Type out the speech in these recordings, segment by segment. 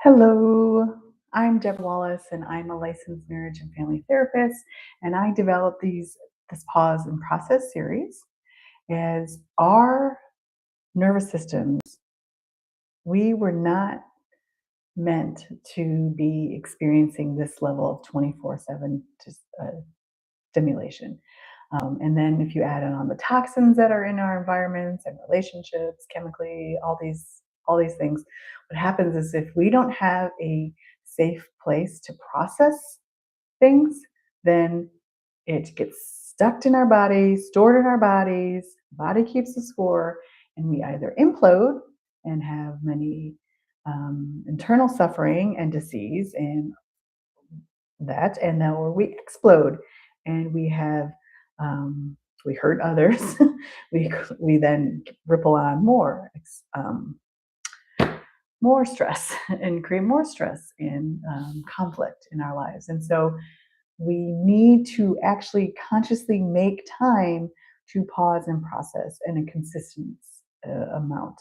Hello, I'm Deb Wallace, and I'm a licensed marriage and family therapist. And I developed this pause and process series as our nervous systems. We were not meant to be experiencing this level of 24/7 just stimulation. And then if you add on the toxins that are in our environments and relationships, chemically, all these things, what happens is if we don't have a safe place to process things, then it gets stuck in our bodies, stored in our bodies, body keeps the score, and we either implode and have many internal suffering and disease and that, and then or we explode and we have we hurt others. We then ripple on more stress and create more stress and conflict in our lives. And so we need to actually consciously make time to pause and process in a consistent amount.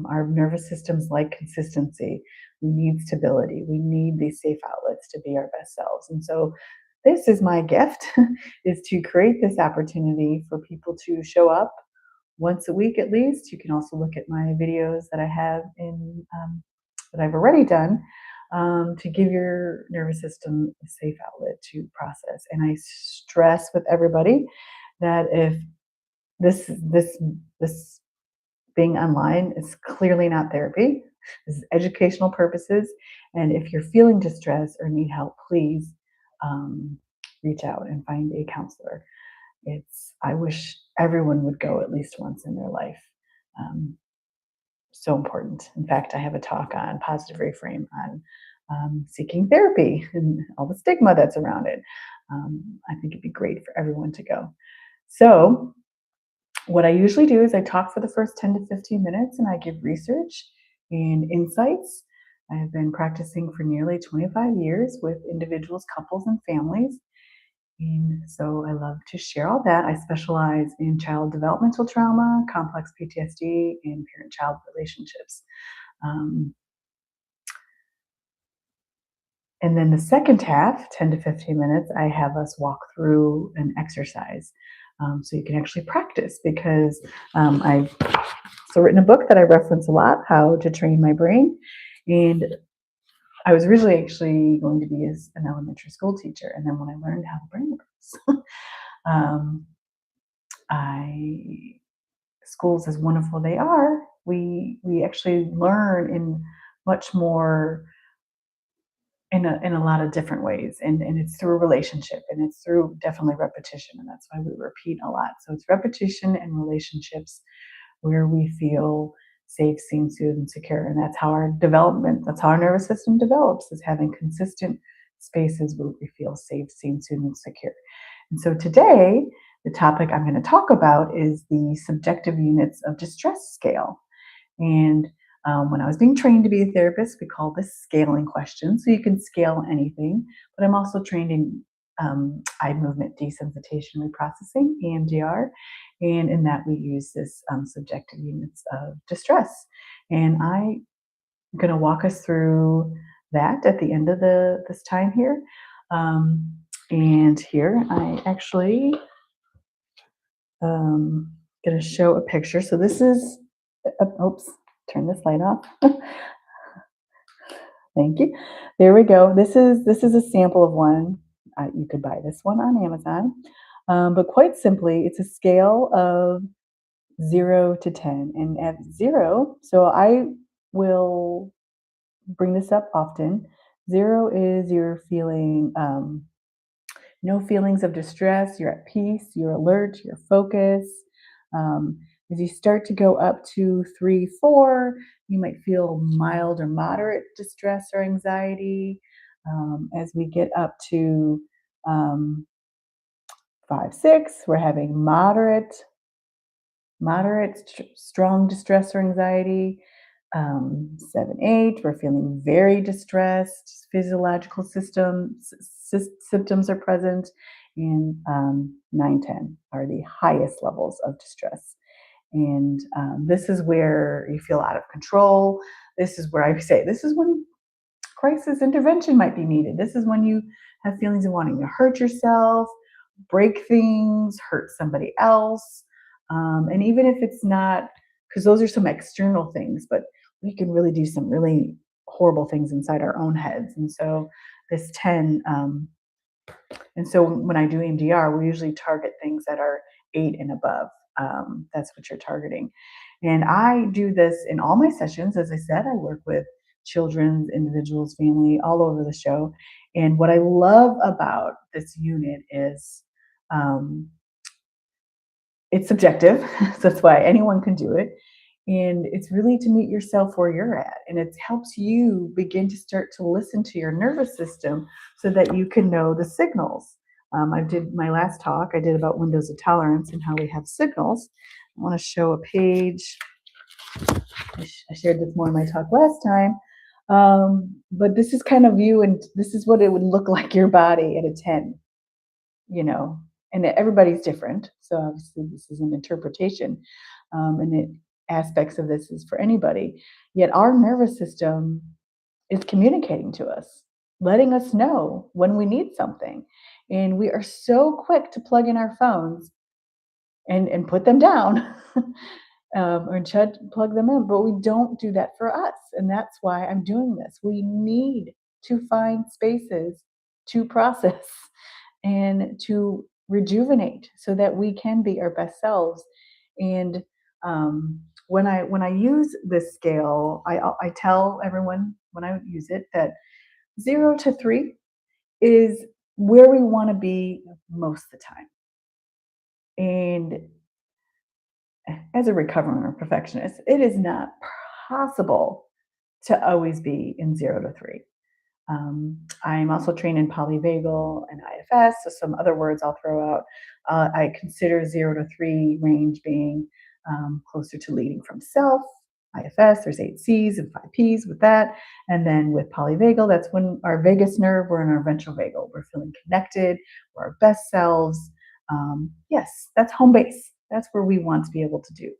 Our nervous systems like consistency. We need stability. We need these safe outlets to be our best selves. And so this is my gift is to create this opportunity for people to show up once a week at least. You can also look at my videos that I have in that I've already done to give your nervous system a safe outlet to process. And I stress with everybody that if this being online is clearly not therapy. This is educational purposes. And if you're feeling distressed or need help, please reach out and find a counselor. I wish everyone would go at least once in their life. Um, so important. In fact, I have a talk on positive reframe on seeking therapy and all the stigma that's around it. I think it'd be great for everyone to go. So, what I usually do is I talk for the first 10 to 15 minutes and I give research and insights. I've been practicing for nearly 25 years with individuals, couples, and families. And so I love to share all that. I specialize in child developmental trauma, complex PTSD, and parent child relationships. Um, and then the second half, 10 to 15 minutes, I have us walk through an exercise. So you can actually practice because I've written a book that I reference a lot, How to Train My Brain. And I was originally actually going to be an elementary school teacher. And then when I learned how the brain works, um, schools, as wonderful they are, we actually learn in much more in a lot of different ways, and it's through a relationship, and it's through definitely repetition, and that's why we repeat a lot. So it's repetition and relationships where we feel safe, seen, soothed, and secure, and that's how our nervous system develops, is having consistent spaces where we feel safe, seen, soothed, and secure. And so today, the topic I'm going to talk about is the subjective units of distress scale. And when I was being trained to be a therapist, we call this scaling questions. So you can scale anything, but I'm also trained in eye movement desensitization reprocessing, EMDR. And in that, we use this subjective units of distress. And I'm going to walk us through that at the end of this time here. And here I actually going to show a picture. So this is, oops, turn this light off. Thank you. There we go. This is a sample of one. You could buy this one on Amazon. But quite simply, it's a scale of 0 to 10. And at 0, so I will bring this up often. 0 is you're feeling no feelings of distress, you're at peace, you're alert, you're focused. As you start to go up to 3, 4, you might feel mild or moderate distress or anxiety. As we get up to 5, 6, we're having moderate, strong distress or anxiety. 7, 8, we're feeling very distressed. Physiological symptoms are present. And 9, 10 are the highest levels of distress. And this is where you feel out of control. This is where I say, this is when crisis intervention might be needed. This is when you have feelings of wanting to hurt yourself, break things, hurt somebody else. And even if it's not, because those are some external things, but we can really do some really horrible things inside our own heads. And so this 10, and so when I do EMDR, we usually target things that are 8 and above. That's what you're targeting. And I do this in all my sessions. As I said, I work with children, individuals, family, all over the show. And what I love about this unit is um, it's subjective. So that's why anyone can do it. And it's really to meet yourself where you're at. And it helps you begin to start to listen to your nervous system so that you can know the signals. I did my last talk, I did about windows of tolerance and how we have signals. I want to show a page. I shared this more in my talk last time. But this is kind of you, and this is what it would look like your body at a 10, you know, and everybody's different. So obviously, this is an interpretation, and it aspects of this is for anybody. Yet our nervous system is communicating to us, letting us know when we need something, and we are so quick to plug in our phones and put them down. Or plug them in, but we don't do that for us. And that's why I'm doing this. We need to find spaces to process and to rejuvenate so that we can be our best selves. And when I use this scale, I tell everyone when I use it that 0 to 3 is where we want to be most of the time. And as a recovering perfectionist, it is not possible to always be in 0 to 3. I'm also trained in polyvagal and IFS, so some other words I'll throw out. I consider 0 to 3 range being closer to leading from self. IFS, there's 8 C's and 5 P's with that. And then with polyvagal, that's when our vagus nerve, we're in our ventral vagal. We're feeling connected, we're our best selves. Yes, that's home base. That's where we want to be able to do.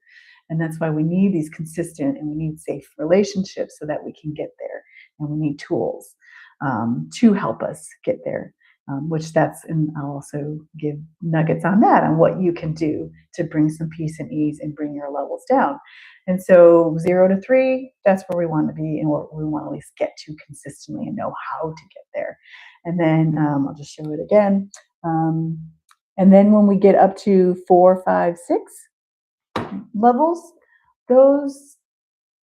And that's why we need these consistent and we need safe relationships so that we can get there. And we need tools to help us get there, which that's, and I'll also give nuggets on that, on what you can do to bring some peace and ease and bring your levels down. And so 0 to 3, that's where we want to be and what we want to at least get to consistently and know how to get there. And then I'll just show it again. And then when we get up to 4, 5, 6 levels, those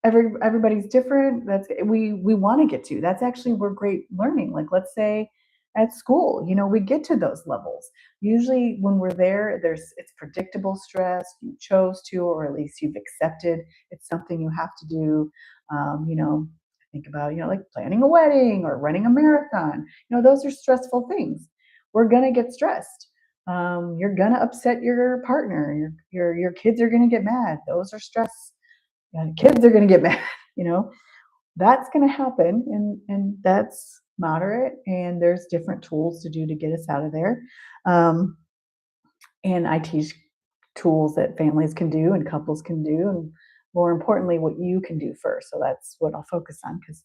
everybody's different. That's we want to get to. That's actually where great learning. Like let's say at school, we get to those levels. Usually when we're there, it's predictable stress. You chose to, or at least you've accepted it's something you have to do. Think about like planning a wedding or running a marathon. Those are stressful things. We're gonna get stressed. You're gonna upset your partner. Your kids are gonna get mad. Those are stress. Kids are gonna get mad. You know that's gonna happen, and that's moderate. And there's different tools to do to get us out of there. Um, and I teach tools that families can do and couples can do, and more importantly, what you can do first. So that's what I'll focus on because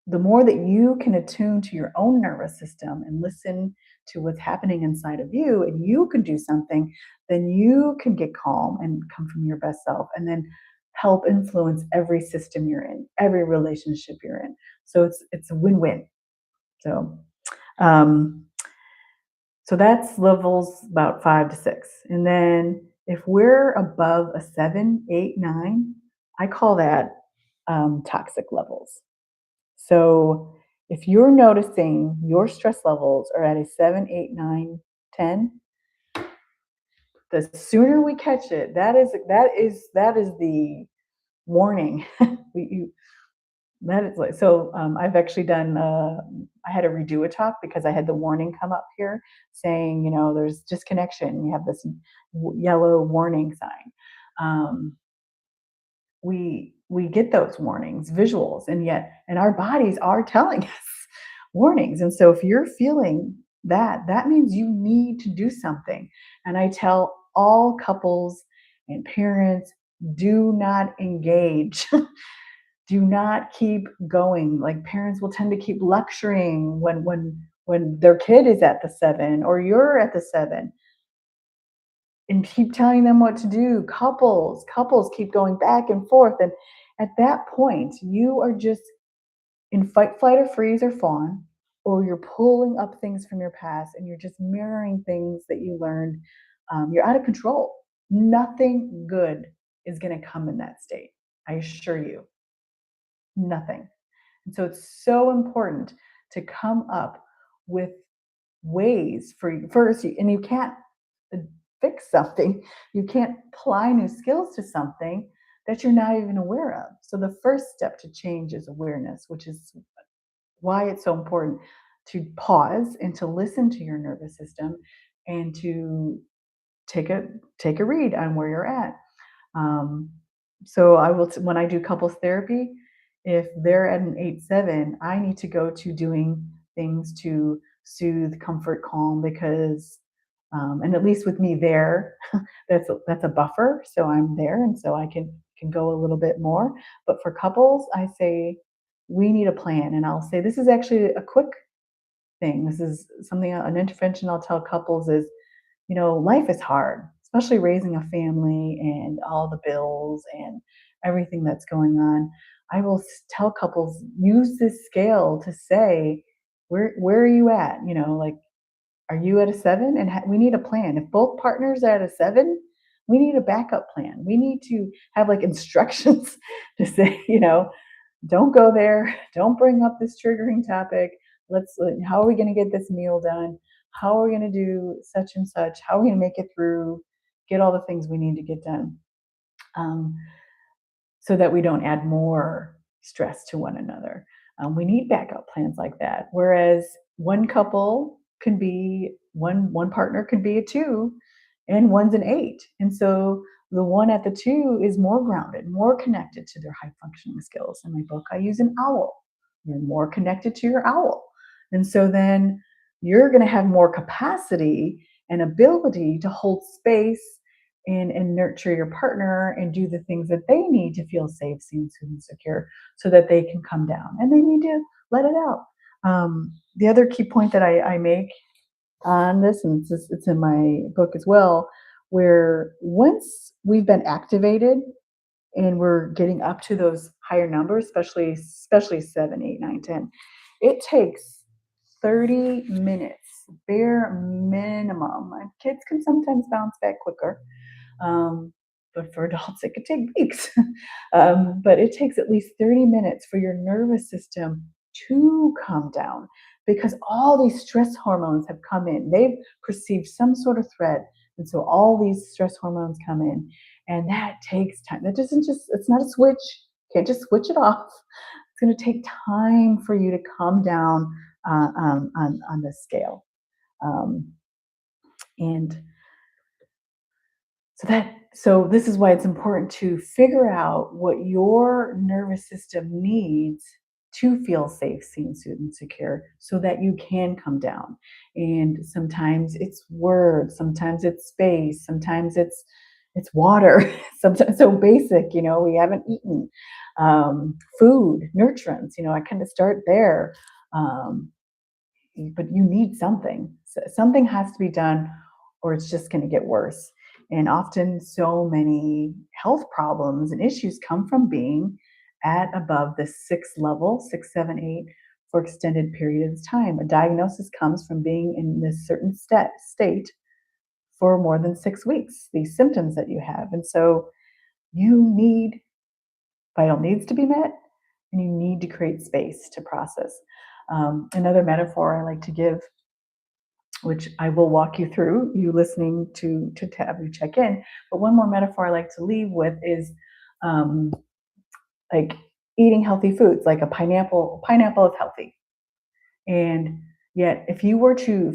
the more that you can attune to your own nervous system and listen to what's happening inside of you, and you can do something, then you can get calm and come from your best self and then help influence every system you're in, every relationship you're in. So it's a win-win. So um, so that's levels about 5 to 6. And then if we're above a 7, 8, 9, I call that toxic levels. So if you're noticing your stress levels are at a 7, 8, 9, 10, the sooner we catch it, that is the warning. you, that is like so. I've actually done. I had to redo a talk because I had the warning come up here saying, there's disconnection. You have this yellow warning sign. We get those warnings, visuals, and our bodies are telling us warnings. And so if you're feeling that means you need to do something. And I tell all couples and parents, do not engage. Do not keep going. Like parents will tend to keep lecturing when their kid is at the 7 or you're at the 7 and keep telling them what to do. Couples keep going back and forth. And at that point, you are just in fight, flight, or freeze or fawn, or you're pulling up things from your past and you're just mirroring things that you learned. You're out of control. Nothing good is going to come in that state. I assure you, nothing. And so it's so important to come up with ways for you first, and you can't uh, fix something, you can't apply new skills to something that you're not even aware of. So the first step to change is awareness, which is why it's so important to pause and to listen to your nervous system and to take a take a read on where you're at. um, so when I do couples therapy, if they're at an 8-7, I need to go to doing things to soothe, comfort, calm, because and at least with me there, that's a buffer. So I'm there, and so I can go a little bit more. But for couples, I say we need a plan, and I'll say this is actually a quick thing. This is something, an intervention I'll tell couples is, life is hard, especially raising a family and all the bills and everything that's going on. I will tell couples, use this scale to say, where are you at? Like, are you at a 7? And we need a plan. If both partners are at a 7, we need a backup plan. We need to have like instructions to say, don't go there. Don't bring up this triggering topic. How are we going to get this meal done? How are we going to do such and such? How are we going to make it through? Get all the things we need to get done. Um, so that we don't add more stress to one another. We need backup plans like that. Whereas one partner could be a 2, and one's an 8, and so the one at the 2 is more grounded, more connected to their high functioning skills. In my book, I use an owl. You're more connected to your owl, and so then you're going to have more capacity and ability to hold space and nurture your partner and do the things that they need to feel safe, seen, soothed, and secure, so that they can come down and they need to let it out. The other key point that I make on this, and it's in my book as well, where once we've been activated and we're getting up to those higher numbers, especially 7, 8, 9, 10, it takes 30 minutes, bare minimum. And kids can sometimes bounce back quicker, but for adults, it could take weeks. But it takes at least 30 minutes for your nervous system to calm down, because all these stress hormones have come in. They've perceived some sort of threat. And so all these stress hormones come in, and that takes time. It's not a switch. You can't just switch it off. It's going to take time for you to calm down on this scale. Um, and so this is why it's important to figure out what your nervous system needs to feel safe, seen, soothed, and secure, so that you can come down. And sometimes it's words, sometimes it's space, sometimes it's water. Sometimes so basic, we haven't eaten. Food, nurturance, I kind of start there. Um, but you need something. Something has to be done, or it's just going to get worse. And often, so many health problems and issues come from being at above the 6 level, 6, 7, 8, for extended periods of time. A diagnosis comes from being in this certain state for more than 6 weeks, these symptoms that you have. And so you need vital needs to be met, and you need to create space to process. Another metaphor I like to give, which I will walk you through, you listening to have you check in. But one more metaphor I like to leave with is um, like eating healthy foods, like a pineapple. Pineapple is healthy, and yet if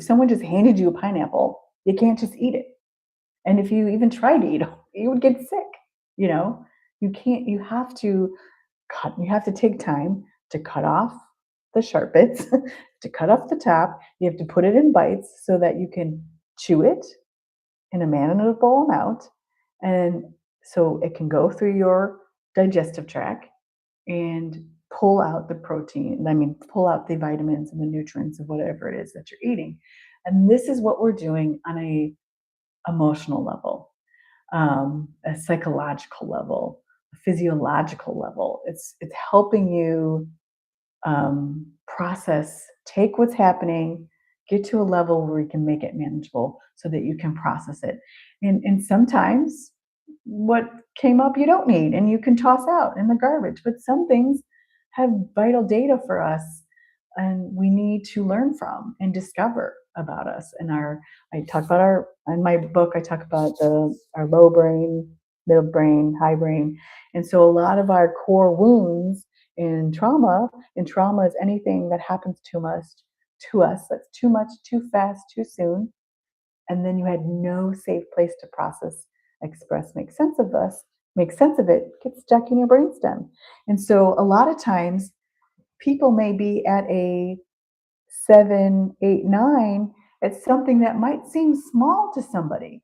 someone just handed you a pineapple, you can't just eat it. And if you even tried to eat it, you would get sick. You know, you can't. You have to take time to cut off the sharp bits, to cut off the top. You have to put it in bites so that you can chew it in a manageable amount. And so it can go through your digestive tract. and pull out the protein. I mean, pull out the vitamins and the nutrients of whatever it is that you're eating. And this is what we're doing on a emotional level, a psychological level, a physiological level. It's helping you process, take what's happening, get to a level where you can make it manageable so that you can process it. And sometimes what came up you don't need and you can toss out in the garbage. But some things have vital data for us and we need to learn from and discover about us. And I talk about our, in my book, I talk about our low brain, middle brain, high brain. And so a lot of our core wounds in trauma, and trauma is anything that happens to us that's too much, too fast, too soon, and then you had no safe place to process, express, make sense of it, gets stuck in your brainstem. And so a lot of times people may be at a 7, 8, 9 at something that might seem small to somebody.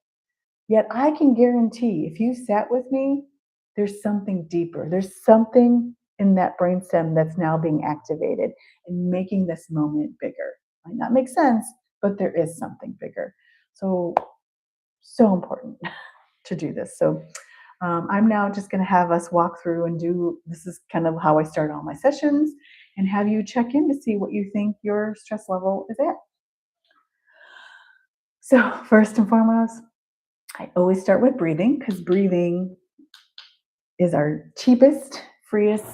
Yet I can guarantee if you sat with me, there's something deeper. There's something in that brainstem that's now being activated and making this moment bigger. Might not make sense, but there is something bigger. So, so important to do this. So, I'm now just going to have us walk through and do this is kind of how I start all my sessions and have you check in to see what you think your stress level is at. So, first and foremost, I always start with breathing because breathing is our cheapest, freest,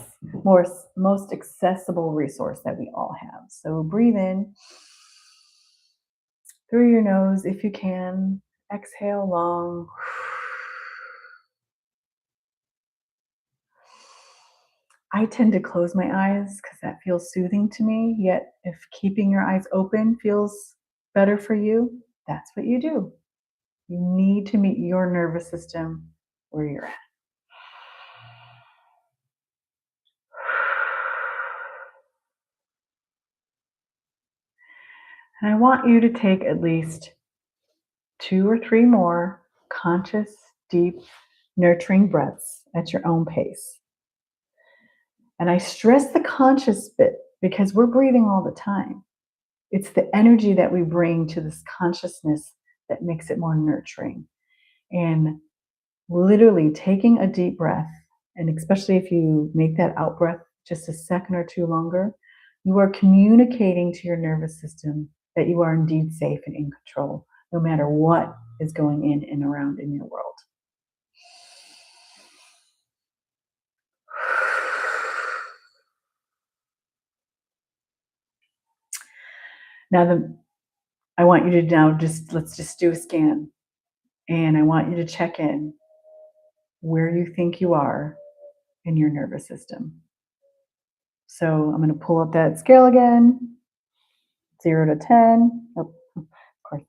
most accessible resource that we all have. So breathe in through your nose if you can. Exhale long. I tend to close my eyes because that feels soothing to me. Yet, if keeping your eyes open feels better for you, that's what you do. You need to meet your nervous system where you're at. And I want you to take at least 2 or 3 more conscious, deep, nurturing breaths at your own pace. And I stress the conscious bit because we're breathing all the time. It's the energy that we bring to this consciousness that makes it more nurturing. And literally taking a deep breath, and especially if you make that out breath just a second or two longer, you are communicating to your nervous system that you are indeed safe and in control, no matter what is going in and around in your world. Now, I want you to now let's just do a scan, and I want you to check in where you think you are in your nervous system. So I'm going to pull up that scale again, 0 to 10. Oh, of course.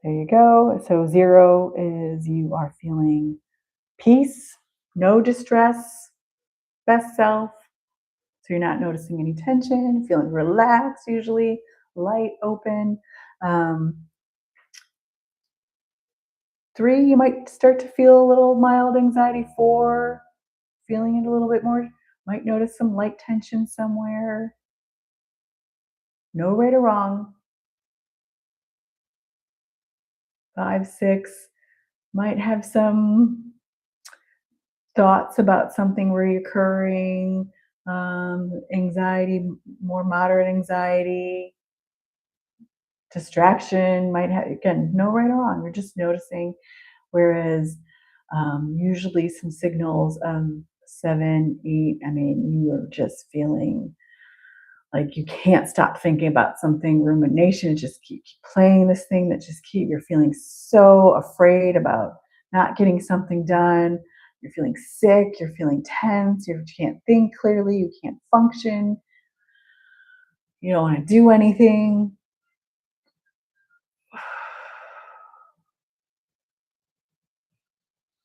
There you go. So 0 is you are feeling peace, no distress, best self. So you're not noticing any tension, feeling relaxed, usually light, open. 3, you might start to feel a little mild anxiety. 4, feeling it a little bit more. Might notice some light tension somewhere. No right or wrong. 5, 6, might have some thoughts about something reoccurring, anxiety, more moderate anxiety, distraction might have, again, no right or wrong. You're just noticing. Whereas usually some signals, 7, 8, I mean, you are just feeling like you can't stop thinking about something, rumination, just keep playing this thing that just you're feeling so afraid about not getting something done. You're feeling sick, you're feeling tense, you can't think clearly, you can't function, you don't want to do anything.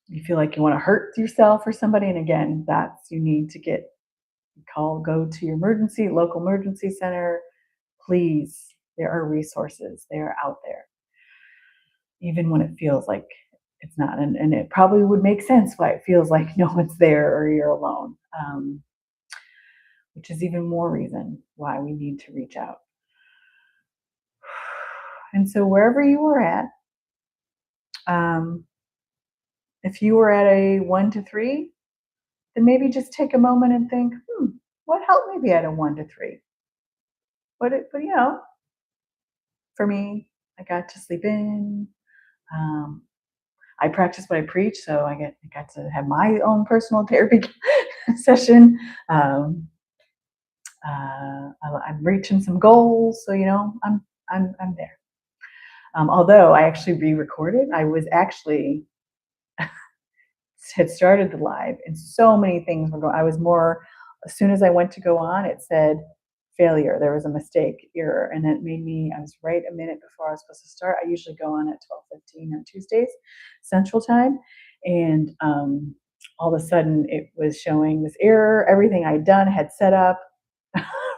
You feel like you want to hurt yourself or somebody. And again, that's you need to go to your local emergency center. Please, there are resources, they are out there, even when it feels like it's not. And it probably would make sense why it feels like no one's there or you're alone. um, which is even more reason why we need to reach out. And so, wherever you are at, um, if you were at a 1 to 3, then maybe just take a moment and think, what helped me be at a 1 to 3? But for me, I got to sleep in. Um, I practice what I preach, so I got to have my own personal therapy session. Um, I'm reaching some goals, so I'm there. Although I actually re-recorded, I was actually had started the live, and so many things were going. I was more as soon as I went to go on, it said failure. There was a mistake, error, and it made me. I was right a minute before I was supposed to start. I usually go on at 12:15 on Tuesdays, Central Time, and all of a sudden it was showing this error. Everything I'd done had set up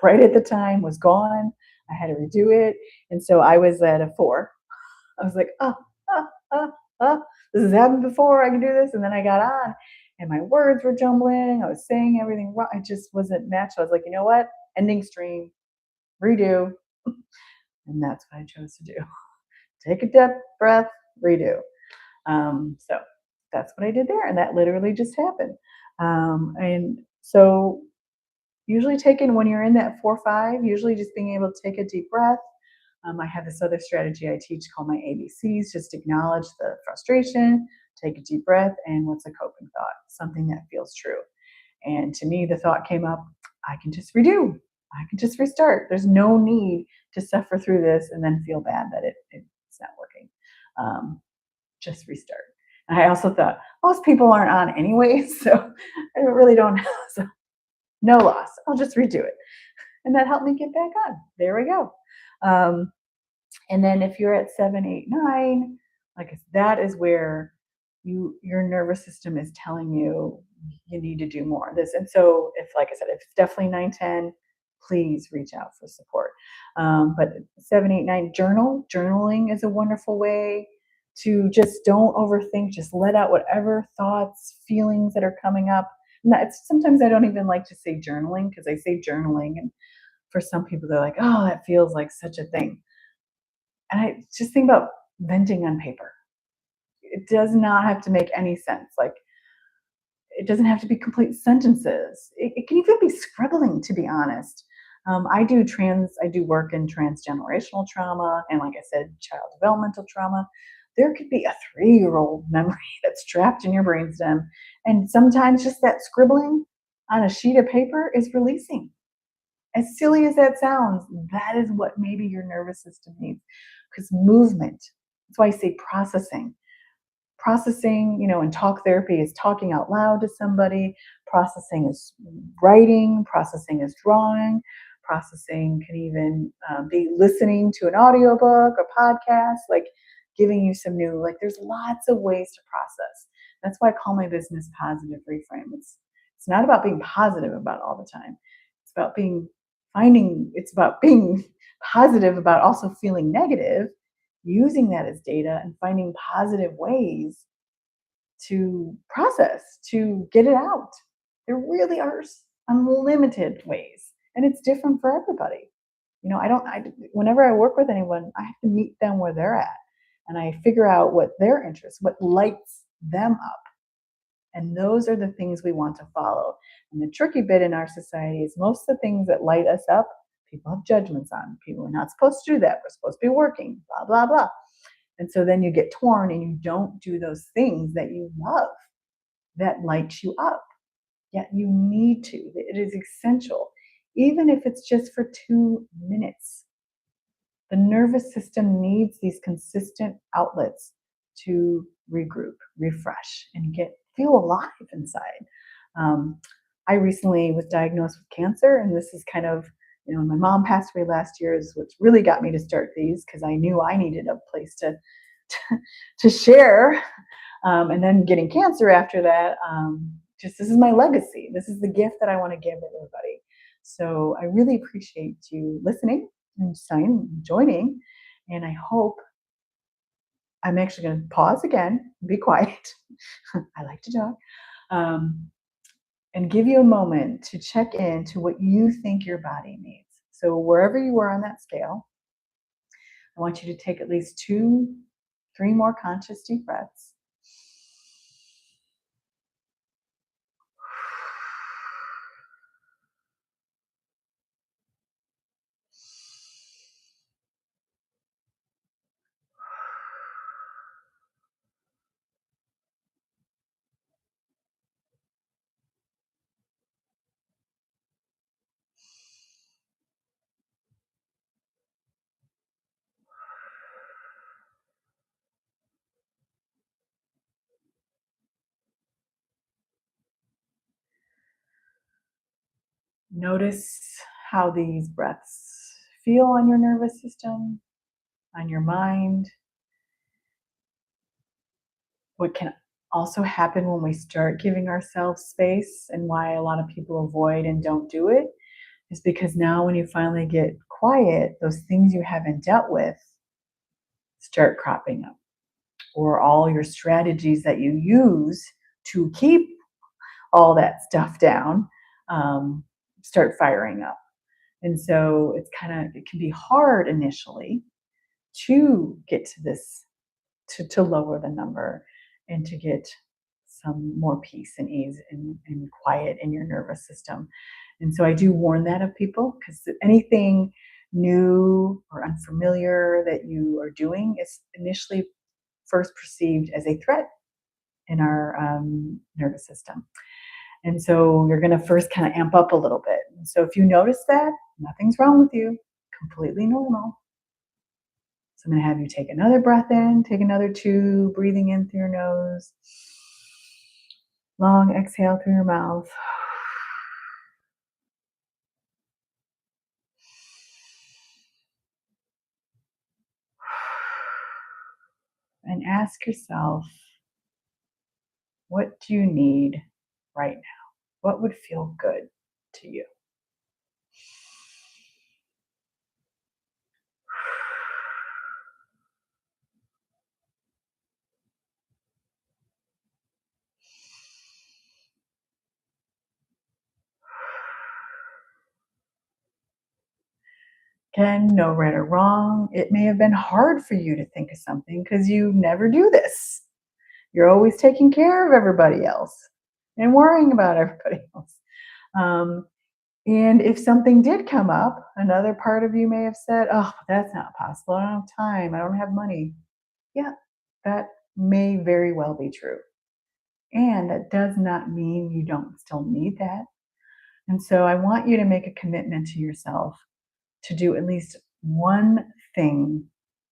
right at the time was gone. I had to redo it, and so I was at a 4. I was like, oh, oh, oh, oh, this has happened before. I can do this. And then I got on and my words were jumbling. I was saying everything wrong. It just wasn't natural. I was like, you know what? Ending stream, redo. And that's what I chose to do. Take a deep breath, redo. So that's what I did there. And that literally just happened. And so usually taken when you're in that 4 5, usually just being able to take a deep breath. I have this other strategy I teach called my ABCs. Just acknowledge the frustration, take a deep breath, and what's a coping thought? Something that feels true. And to me, the thought came up, I can just redo. I can just restart. There's no need to suffer through this and then feel bad that it's not working. Um, just restart. And I also thought, most people aren't on anyway, so I really don't know. So no loss. I'll just redo it. And that helped me get back on. There we go. Um, and then if you're at 7, 8, 9, like that is where your nervous system is telling you you need to do more of this. And so if, like I said, if it's definitely 9, 10, please reach out for support. But 7, 8, 9, journaling is a wonderful way to just don't overthink, just let out whatever thoughts, feelings that are coming up. And that's, sometimes I don't even like to say journaling because I say journaling and for some people they're like, oh, that feels like such a thing. And I just think about venting on paper. It does not have to make any sense. Like, it doesn't have to be complete sentences. It can even be scribbling, to be honest. I do work in transgenerational trauma, and like I said, child developmental trauma. There could be a 3-year-old memory that's trapped in your brainstem, and sometimes just that scribbling on a sheet of paper is releasing. As silly as that sounds, that is what maybe your nervous system needs. Because movement, that's why I say processing. Processing, in talk therapy is talking out loud to somebody. Processing is writing. Processing is drawing. Processing can even be listening to an audiobook, a podcast, like giving you some new, like there's lots of ways to process. That's why I call my business Positive Reframe. It's not about being positive about all the time. It's about it's about being positive about also feeling negative, using that as data and finding positive ways to process, to get it out. There really are unlimited ways, and it's different for everybody. Whenever I work with anyone, I have to meet them where they're at, and I figure out what their interests, what lights them up. And those are the things we want to follow. And the tricky bit in our society is most of the things that light us up, people have judgments on. People are not supposed to do that. We're supposed to be working, blah, blah, blah. And so then you get torn and you don't do those things that you love, that light you up. Yet you need to. It is essential, even if it's just for 2 minutes. The nervous system needs these consistent outlets to regroup, refresh, and feel alive inside. I recently was diagnosed with cancer, and this is kind of, my mom passed away last year, is what really got me to start these because I knew I needed a place to share. And then getting cancer after that, just this is my legacy. This is the gift that I want to give everybody. So I really appreciate you listening and joining. And I hope I'm actually going to pause again, be quiet. I like to talk. and give you a moment to check in to what you think your body needs. So, wherever you are on that scale, I want you to take at least two, three more conscious deep breaths. Notice how these breaths feel on your nervous system, on your mind. What can also happen when we start giving ourselves space, and why a lot of people avoid and don't do it, is because now when you finally get quiet, those things you haven't dealt with start cropping up, or all your strategies that you use to keep all that stuff down um, start firing up. And so it can be hard initially to get to this, to lower the number and to get some more peace and ease and quiet in your nervous system. And so I do warn that of people, because anything new or unfamiliar that you are doing is initially first perceived as a threat in our nervous system. And so you're going to first kind of amp up a little bit. And so if you notice that, nothing's wrong with you, completely normal. So I'm going to have you take another breath in, take another two, breathing in through your nose, long exhale through your mouth. And ask yourself, what do you need right now? What would feel good to you? Again, no right or wrong. It may have been hard for you to think of something because you never do this. You're always taking care of everybody else and worrying about everybody else. Um, and if something did come up, another part of you may have said, "Oh, that's not possible. I don't have time. I don't have money." Yeah, that may very well be true. And that does not mean you don't still need that. And so I want you to make a commitment to yourself to do at least one thing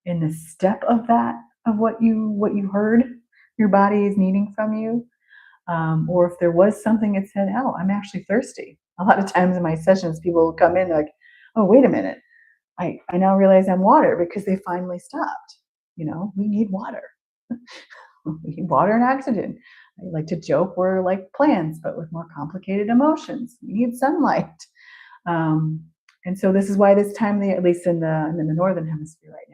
in the step of that, of what you heard your body is needing from you. Or if there was something that said, "Oh, I'm actually thirsty." A lot of times in my sessions, people will come in like, "Oh, wait a minute. I now realize I'm water," because they finally stopped. We need water. We need water and oxygen. I like to joke we're like plants, but with more complicated emotions. We need sunlight. Um, and so this is why this time of the, at least in the northern hemisphere right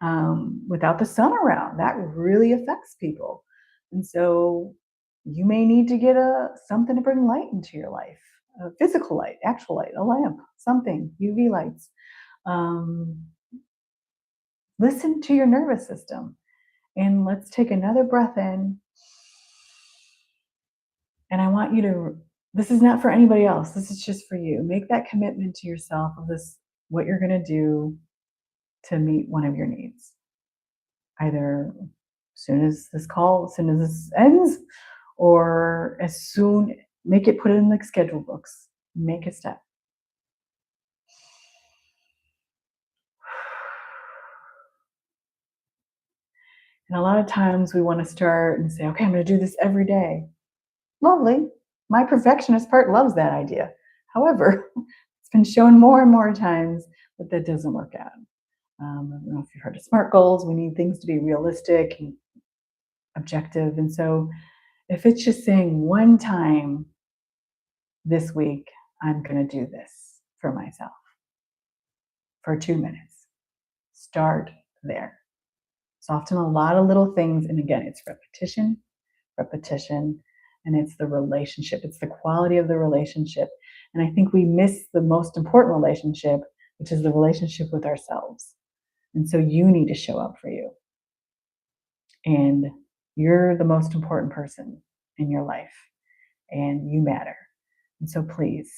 now, without the sun around, that really affects people. And so you may need to get a something to bring light into your life, a physical light, actual light, a lamp, something, UV lights. Um, Listen to your nervous system, and let's take another breath in. And I want you to, this is not for anybody else. This is just for you. Make that commitment to yourself of this, what you're going to do to meet one of your needs. Either as soon as this ends, or as soon, put it in like schedule books, make a step. And a lot of times we want to start and say, okay, I'm going to do this every day. Lovely. My perfectionist part loves that idea. However, it's been shown more and more times that that doesn't work out. I don't know if you've heard of SMART goals. We need things to be realistic and objective. And so if it's just saying one time this week, I'm going to do this for myself for 2 minutes, start there. It's often a lot of little things. And again, it's repetition, repetition, and it's the relationship. It's the quality of the relationship. And I think we miss the most important relationship, which is the relationship with ourselves. And so you need to show up for you. And you're the most important person in your life, and you matter. And so please,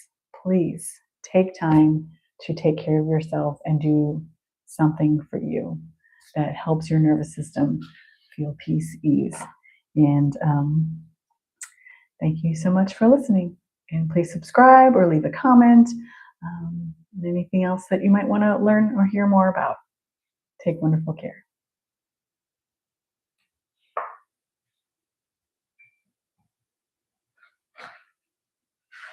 please take time to take care of yourself and do something for you that helps your nervous system feel peace, ease. And thank you so much for listening. And please subscribe or leave a comment. Anything else that you might want to learn or hear more about. Take wonderful care.